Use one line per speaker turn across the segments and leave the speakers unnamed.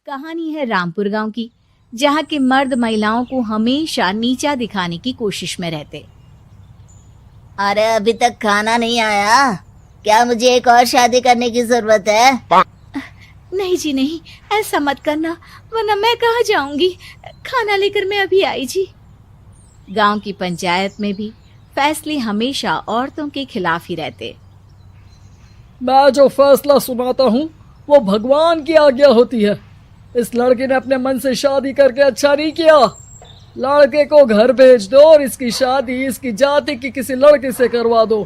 कहानी है रामपुर गांव की, जहां के मर्द महिलाओं को हमेशा नीचा दिखाने की कोशिश में रहते।
अरे अभी तक खाना नहीं आया, क्या मुझे एक और शादी करने की जरूरत है?
नहीं जी नहीं, ऐसा मत करना, वरना मैं कहाँ जाऊंगी। खाना लेकर मैं अभी आई जी। गांव की पंचायत में भी फैसले हमेशा औरतों के खिलाफ ही रहते।
मैं जो फैसला सुनाता हूँ वो भगवान की आज्ञा होती है। इस लड़के ने अपने मन से शादी करके अच्छा नहीं किया। लड़के को घर भेज दो और इसकी शादी इसकी जाति की किसी लड़के से करवा दो,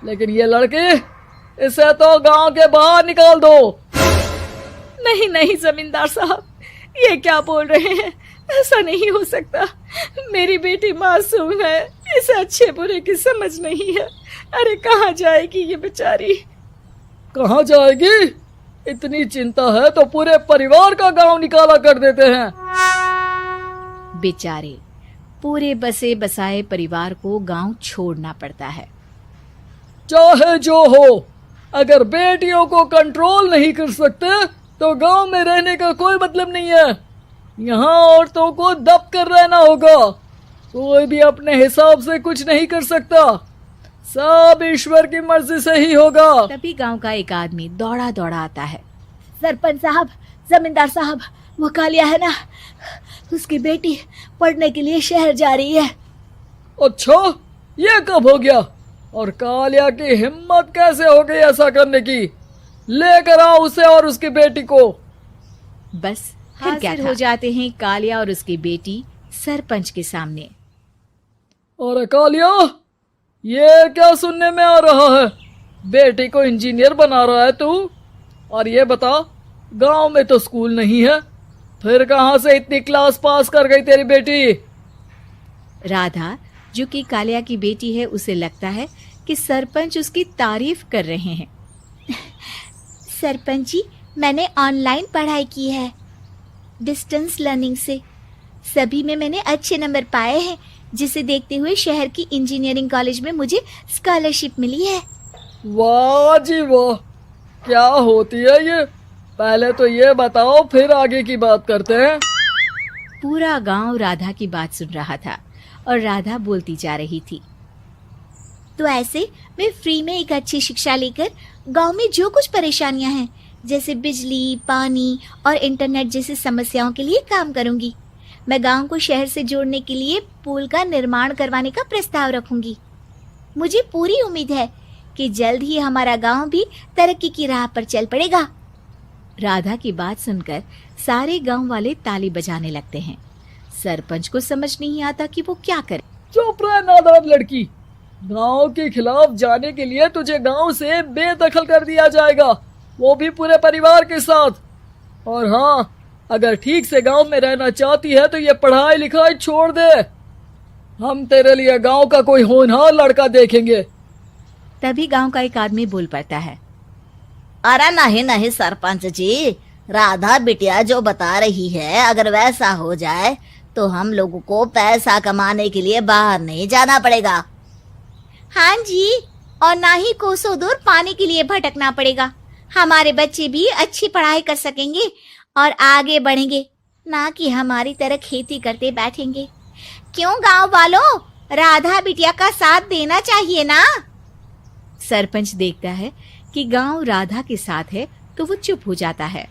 लेकिन ये लड़के, इसे तो गांव के बाहर निकाल दो।
नहीं नहीं जमींदार साहब, ये क्या बोल रहे हैं? ऐसा नहीं हो सकता। मेरी बेटी मासूम है, इसे अच्छे बुरे की समझ नहीं है। अरे कहाँ जाएगी ये बेचारी?
कहाँ जाएगी? इतनी चिंता है तो पूरे परिवार का गांव निकाला कर देते हैं।
बेचारे पूरे बसे बसाए परिवार को गांव छोड़ना पड़ता है।
चाहे जो हो, अगर बेटियों को कंट्रोल नहीं कर सकते तो गांव में रहने का कोई मतलब नहीं है। यहाँ औरतों को दब कर रहना होगा। कोई भी अपने हिसाब से कुछ नहीं कर सकता, सब ईश्वर की मर्जी से ही होगा।
तभी गांव का एक आदमी दौड़ा दौड़ा आता है। सरपंच साहब, जमींदार साहब, वो कालिया है ना, उसकी बेटी पढ़ने के लिए शहर जा रही है।
अच्छा, ये कब हो गया? और कालिया की हिम्मत कैसे हो गई ऐसा करने की? लेकर आओ उसे और उसकी बेटी को।
बस फिर क्या हो जाते हैं कालिया और उसकी बेटी सरपंच के सामने।
और कालिया, ये क्या सुनने में आ रहा है? बेटी को इंजीनियर बना रहा है तू? और ये बता, गांव में तो स्कूल नहीं है, फिर कहां से इतनी क्लास पास कर गई तेरी बेटी?
राधा, जो कि कालिया की बेटी है, उसे लगता है कि सरपंच उसकी तारीफ कर रहे हैं। सरपंच जी, मैंने ऑनलाइन पढ़ाई की है, डिस्टेंस लर्निंग से। सभी में मैंने अच्छे नंबर पाए हैं, जिसे देखते हुए शहर की इंजीनियरिंग कॉलेज में मुझे स्कॉलरशिप मिली है।
वाह जी वाह, क्या होती है ये? पहले तो ये बताओ, फिर आगे की बात करते हैं।
पूरा गांव राधा की बात सुन रहा था और राधा बोलती जा रही थी। तो ऐसे मैं फ्री में एक अच्छी शिक्षा लेकर गांव में जो कुछ परेशानियां हैं, जैसे बिजली, पानी और इंटरनेट जैसी समस्याओं के लिए काम करूंगी। मैं गांव को शहर से जोड़ने के लिए पुल का निर्माण करवाने का प्रस्ताव रखूंगी। मुझे पूरी उम्मीद है कि जल्द ही हमारा गांव भी तरक्की की राह पर चल पड़ेगा। राधा की बात सुनकर सारे गांव वाले ताली बजाने लगते हैं। सरपंच को समझ नहीं आता कि वो क्या करे।
चुप रह नादान लड़की, गांव के खिलाफ जाने के लिए तुझे गांव से बेदखल कर दिया जाएगा, वो भी पूरे परिवार के साथ। और हाँ, अगर ठीक से गांव में रहना चाहती है तो ये पढ़ाई लिखाई छोड़ दे। हम तेरे लिए गांव का कोई होनहार लड़का देखेंगे।
तभी गांव का एक आदमी बोल पड़ता है।
अरे नहीं नहीं सरपंच जी, राधा बिटिया जो बता रही है, अगर वैसा हो जाए तो हम लोगों को पैसा कमाने के लिए बाहर नहीं जाना पड़ेगा।
हाँ जी, और ना ही कोसों दूर पानी के लिए भटकना पड़ेगा। हमारे बच्चे भी अच्छी पढ़ाई कर सकेंगे और आगे बढ़ेंगे, ना कि हमारी तरह खेती करते बैठेंगे। क्यों गांव वालों, राधा बिटिया का साथ देना चाहिए ना। सरपंच देखता है कि गांव राधा के साथ है तो वो चुप हो जाता है।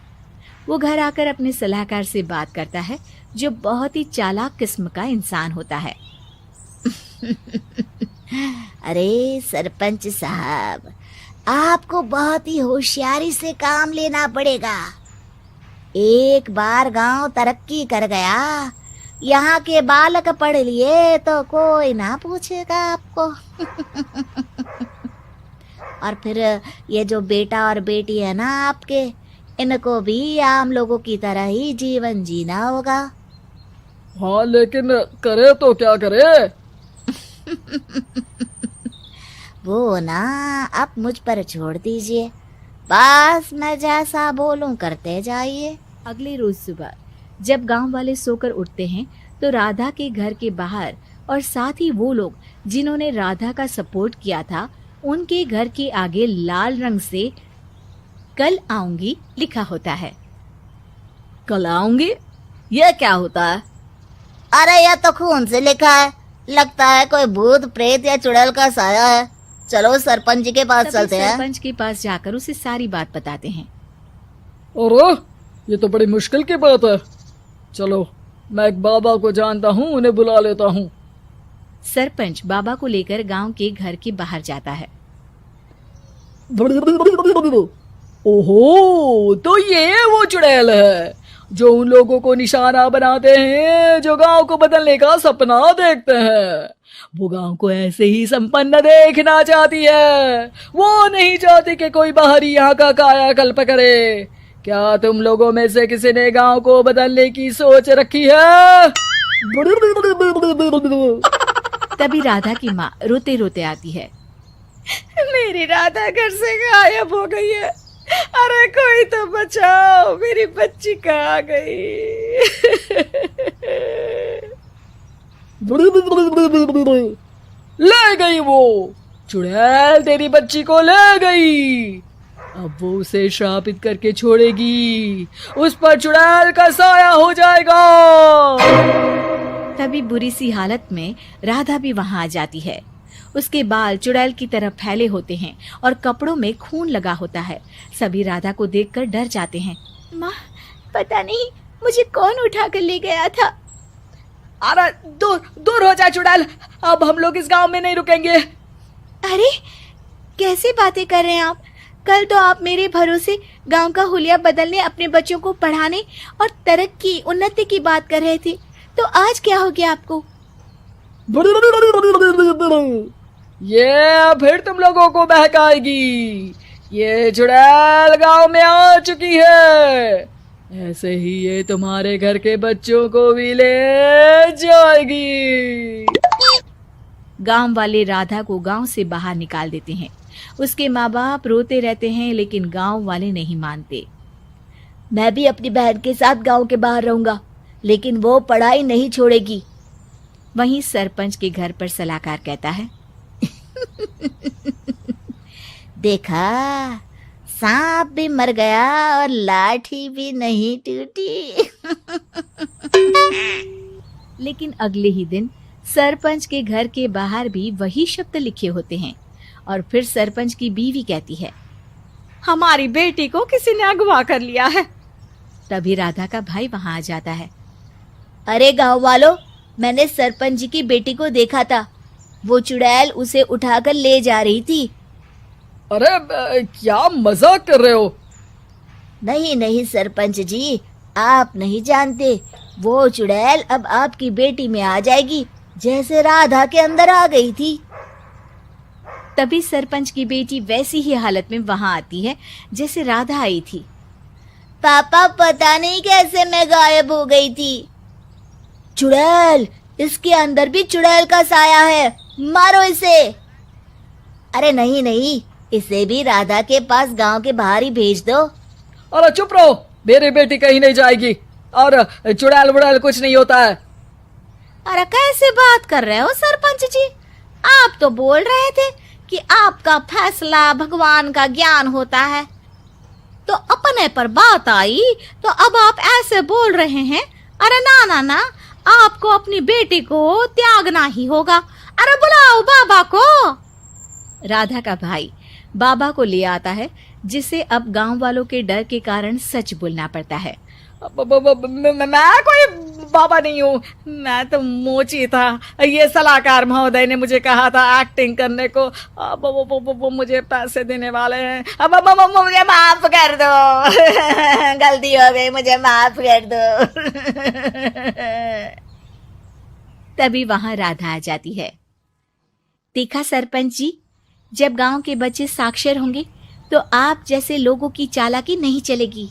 वो घर आकर अपने सलाहकार से बात करता है, जो बहुत ही चालाक किस्म का इंसान होता है।
अरे सरपंच साहब, आपको बहुत ही होशियारी से काम लेना पड़ेगा। एक बार गांव तरक्की कर गया, यहाँ के बालक पढ़ लिए तो कोई ना पूछेगा आपको। और फिर ये जो बेटा और बेटी है ना आपके, इनको भी आम लोगों की तरह ही जीवन जीना होगा।
हाँ, लेकिन करे तो क्या करे?
वो ना आप मुझ पर छोड़ दीजिए, बस मैं जैसा बोलूं करते जाइए।
अगले रोज सुबह जब गांव वाले सोकर उठते हैं तो राधा के घर के बाहर और साथ ही वो लोग जिन्होंने राधा का सपोर्ट किया था, उनके घर के आगे लाल रंग से कल आऊंगी लिखा होता है। कल आऊंगी? यह क्या होता है?
अरे यह तो खून से लिखा है, लगता है कोई भूत प्रेत या चुड़ैल का साया है। चलो सरपंच जी के पास
तभी
चलते हैं।
सरपंच के पास जाकर उसे सारी बात बताते हैं।
अरे ये तो बड़ी मुश्किल की बात है। चलो मैं एक बाबा को जानता हूँ, उन्हें बुला लेता हूँ।
सरपंच बाबा को लेकर गांव के घर के बाहर जाता है।
ओहो, तो ये वो चुड़ैल है जो उन लोगों को निशाना बनाते हैं जो गांव को बदलने का सपना देखते हैं। वो गांव को ऐसे ही संपन्न देखना चाहती है। वो नहीं चाहती कि कोई बाहरी यहाँ का कायाकल्प करे। क्या तुम लोगों में से किसी ने गांव को बदलने की सोच रखी है?
तभी राधा की माँ रोते रोते आती है। मेरी राधा घर से गायब हो गई है। अरे कोई तो बचाओ, मेरी बच्ची कहाँ गई?
ले गई वो चुड़ैल, तेरी बच्ची को ले गई। अब वो उसे श्रापित करके छोड़ेगी, उस पर चुड़ैल का साया हो जाएगा।
तभी बुरी सी हालत में राधा भी वहां आ जाती है। उसके बाल चुड़ैल की तरह फैले होते हैं और कपड़ों में खून लगा होता है। सभी राधा को देखकर डर जाते हैं। माँ, पता नहीं मुझे कौन उठा कर ले गया था।
अरे दूर दूर हो जा चुड़ैल, अब हम लोग इस गांव में नहीं रुकेंगे।
अरे कैसी बातें कर रहे हैं आप? कल तो आप मेरे भरोसे गांव का हुलिया बदलने, अपने बच्चों को पढ़ाने और तरक्की उन्नति की बात कर रहे थे, तो आज क्या हो गया आपको?
ये फिर तुम लोगों को बहकाएगी। ये चुड़ैल गांव में आ चुकी है, ऐसे ही ये तुम्हारे घर के बच्चों को भी ले जाएगी।
गांव वाले राधा को गांव से बाहर निकाल देते हैं। उसके माँ बाप रोते रहते हैं, लेकिन गांव वाले नहीं मानते।
मैं भी अपनी बहन के साथ गांव के बाहर रहूंगा, लेकिन वो पढ़ाई नहीं छोड़ेगी।
वहीं सरपंच के घर पर सलाहकार कहता है।
देखा, सांप भी मर गया और लाठी भी नहीं टूटी।
लेकिन अगले ही दिन सरपंच के घर के बाहर भी वही शब्द लिखे होते हैं। और फिर सरपंच की बीवी कहती है, हमारी बेटी को किसी ने अगवा कर लिया है। तभी राधा का भाई वहां आ जाता है।
अरे गांव वालों, मैंने सरपंच जी की बेटी को देखा था। वो चुड़ैल उसे उठाकर ले जा रही थी।
अरे क्या मजाक कर रहे हो?
नहीं नहीं सरपंच जी, आप नहीं जानते। वो चुड़ैल अब आपकी बेटी में आ जाएगी, जैसे राधा के अंदर आ गई थी।
तभी सरपंच की बेटी वैसी ही हालत में वहां आती है जैसे राधा आई थी।
पापा, पता नहीं कैसे मैं गायब हो गई थी। चुड़ैल, इसके अंदर भी चुड़ैल का साया है, मारो इसे। अरे नहीं नहीं, इसे भी राधा के पास गांव के बाहर ही भेज दो।
अरे चुप रहो, मेरी बेटी कहीं नहीं जाएगी और चुड़ैल बुड़ैल कुछ नहीं होता है।
अरे कैसे बात कर रहे हो सरपंच जी? आप तो बोल रहे थे कि आपका फैसला भगवान का ज्ञान होता है, तो अपने पर बात आई तो अब आप ऐसे बोल रहे हैं। अरे ना ना ना, आपको अपनी बेटी को त्यागना ही होगा। अरे बुलाओ बाबा को। राधा का भाई बाबा को ले आता है, जिसे अब गांव वालों के डर के कारण सच बोलना पड़ता है।
मैं कोई बाबा नहीं हूँ, मैं तो मोची था। ये सलाहकार महोदय ने मुझे कहा था एक्टिंग करने को। अब वो मुझे पैसे देने वाले हैं। अब मुझे माफ कर दो।
गलती हो गई, मुझे माफ कर दो।
तभी वहां राधा आ जाती है। देखा सरपंच जी, जब गांव के बच्चे साक्षर होंगे तो आप जैसे लोगों की चालाकी नहीं चलेगी।